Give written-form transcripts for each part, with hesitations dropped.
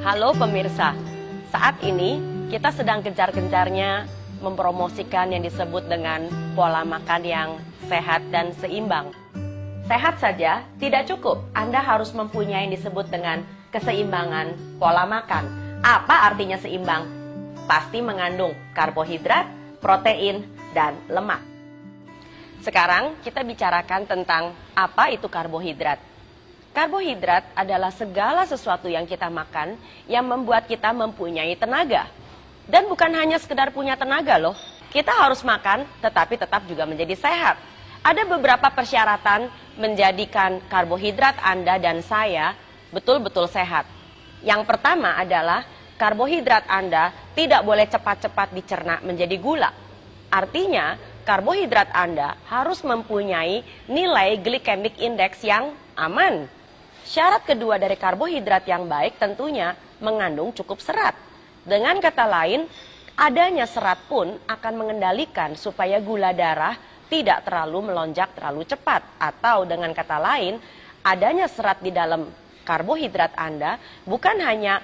Halo pemirsa, saat ini kita sedang gencar-gencarnya mempromosikan yang disebut dengan pola makan yang sehat dan seimbang. Sehat saja tidak cukup, Anda harus mempunyai yang disebut dengan keseimbangan pola makan. Apa artinya seimbang? Pasti mengandung karbohidrat, protein, dan lemak. Sekarang kita bicarakan tentang apa itu karbohidrat. Karbohidrat adalah segala sesuatu yang kita makan yang membuat kita mempunyai tenaga. Dan bukan hanya sekedar punya tenaga loh. Kita harus makan tetapi tetap juga menjadi sehat. Ada beberapa persyaratan menjadikan karbohidrat Anda dan saya betul-betul sehat. Yang pertama adalah karbohidrat Anda tidak boleh cepat-cepat dicerna menjadi gula. Artinya karbohidrat Anda harus mempunyai nilai glycemic index yang aman. Syarat kedua dari karbohidrat yang baik tentunya mengandung cukup serat. Dengan kata lain, adanya serat pun akan mengendalikan supaya gula darah tidak terlalu melonjak terlalu cepat. Atau dengan kata lain, adanya serat di dalam karbohidrat Anda bukan hanya,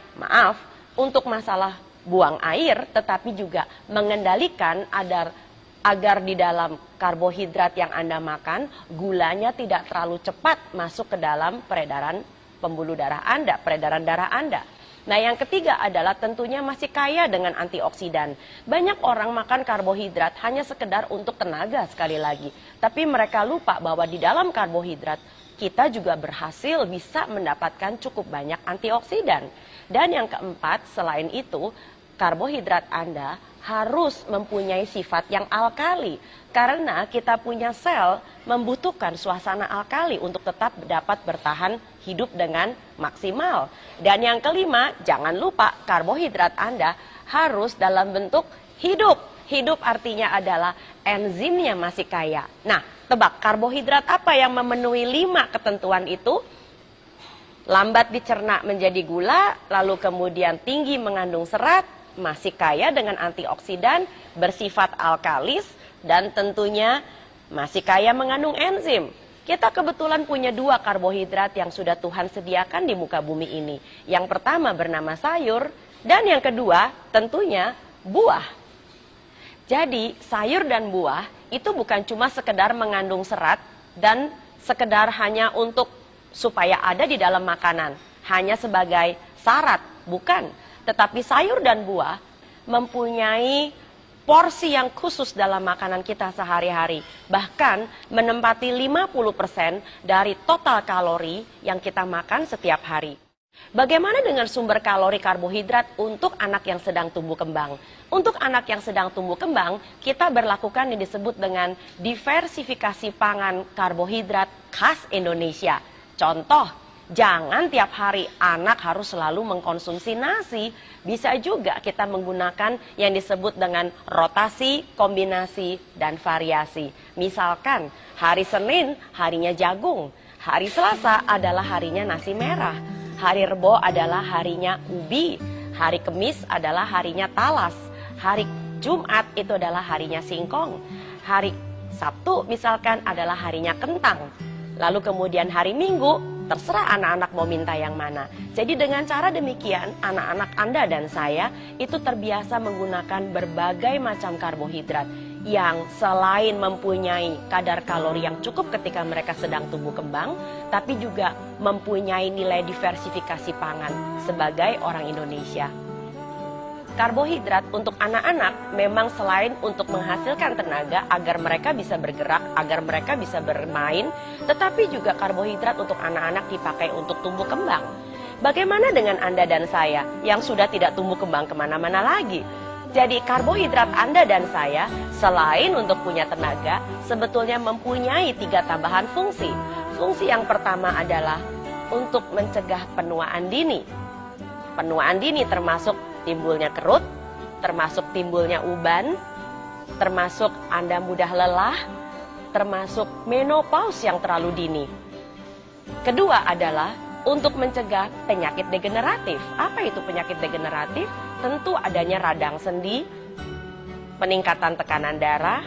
untuk masalah buang air, tetapi juga mengendalikan agar di dalam karbohidrat yang Anda makan, gulanya tidak terlalu cepat masuk ke dalam peredaran pembuluh darah Anda, peredaran darah Anda. Nah, yang ketiga adalah tentunya masih kaya dengan antioksidan. Banyak orang makan karbohidrat hanya sekedar untuk tenaga sekali lagi. Tapi mereka lupa bahwa di dalam karbohidrat kita juga berhasil bisa mendapatkan cukup banyak antioksidan. Dan yang keempat, selain itu, karbohidrat Anda harus mempunyai sifat yang alkali. Karena kita punya sel membutuhkan suasana alkali untuk tetap dapat bertahan hidup dengan maksimal. Dan yang kelima, jangan lupa karbohidrat Anda harus dalam bentuk hidup. Hidup artinya adalah enzimnya masih kaya. Nah, tebak karbohidrat apa yang memenuhi 5 ketentuan itu? Lambat dicerna menjadi gula, lalu kemudian tinggi mengandung serat, masih kaya dengan antioksidan, bersifat alkalis, dan tentunya masih kaya mengandung enzim. Kita kebetulan punya 2 karbohidrat yang sudah Tuhan sediakan di muka bumi ini. Yang pertama bernama sayur, dan yang kedua tentunya buah. Jadi sayur dan buah itu bukan cuma sekedar mengandung serat dan sekedar hanya untuk supaya ada di dalam makanan, hanya sebagai syarat, bukan. Tetapi sayur dan buah mempunyai porsi yang khusus dalam makanan kita sehari-hari. Bahkan menempati 50% dari total kalori yang kita makan setiap hari. Bagaimana dengan sumber kalori karbohidrat untuk anak yang sedang tumbuh kembang? Untuk anak yang sedang tumbuh kembang, kita berlakukan yang disebut dengan diversifikasi pangan karbohidrat khas Indonesia. Contoh, jangan tiap hari anak harus selalu mengkonsumsi nasi. Bisa juga kita menggunakan yang disebut dengan rotasi, kombinasi, dan variasi. Misalkan hari Senin harinya jagung, hari Selasa adalah harinya nasi merah, hari Rebo adalah harinya ubi, hari Kamis adalah harinya talas, hari Jumat itu adalah harinya singkong, hari Sabtu misalkan adalah harinya kentang. Lalu kemudian hari Minggu, terserah anak-anak mau minta yang mana. Jadi dengan cara demikian, anak-anak Anda dan saya itu terbiasa menggunakan berbagai macam karbohidrat yang selain mempunyai kadar kalori yang cukup ketika mereka sedang tumbuh kembang, tapi juga mempunyai nilai diversifikasi pangan sebagai orang Indonesia. Karbohidrat untuk anak-anak memang selain untuk menghasilkan tenaga agar mereka bisa bergerak, agar mereka bisa bermain, tetapi juga karbohidrat untuk anak-anak dipakai untuk tumbuh kembang. Bagaimana dengan Anda dan saya yang sudah tidak tumbuh kembang kemana-mana lagi? Jadi karbohidrat Anda dan saya selain untuk punya tenaga, sebetulnya mempunyai 3 tambahan fungsi. Fungsi yang pertama adalah untuk mencegah penuaan dini. Penuaan dini termasuk timbulnya kerut, termasuk timbulnya uban, termasuk Anda mudah lelah, termasuk menopause yang terlalu dini. Kedua adalah untuk mencegah penyakit degeneratif. Apa itu penyakit degeneratif? Tentu adanya radang sendi, peningkatan tekanan darah,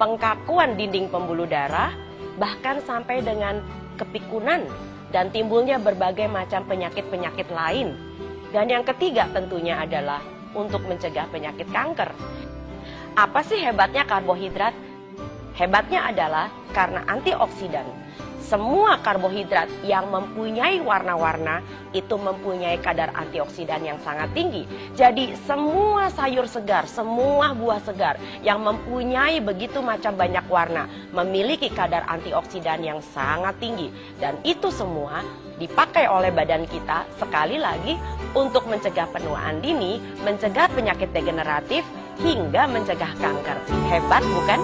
pengkakuan dinding pembuluh darah, bahkan sampai dengan kepikunan dan timbulnya berbagai macam penyakit-penyakit lain. Dan yang ketiga tentunya adalah untuk mencegah penyakit kanker. Apa sih hebatnya karbohidrat? Hebatnya adalah karena antioksidan. Semua karbohidrat yang mempunyai warna-warna itu mempunyai kadar antioksidan yang sangat tinggi. Jadi semua sayur segar, semua buah segar yang mempunyai begitu macam banyak warna memiliki kadar antioksidan yang sangat tinggi. Dan itu semua dipakai oleh badan kita sekali lagi untuk mencegah penuaan dini, mencegah penyakit degeneratif, hingga mencegah kanker. Hebat bukan?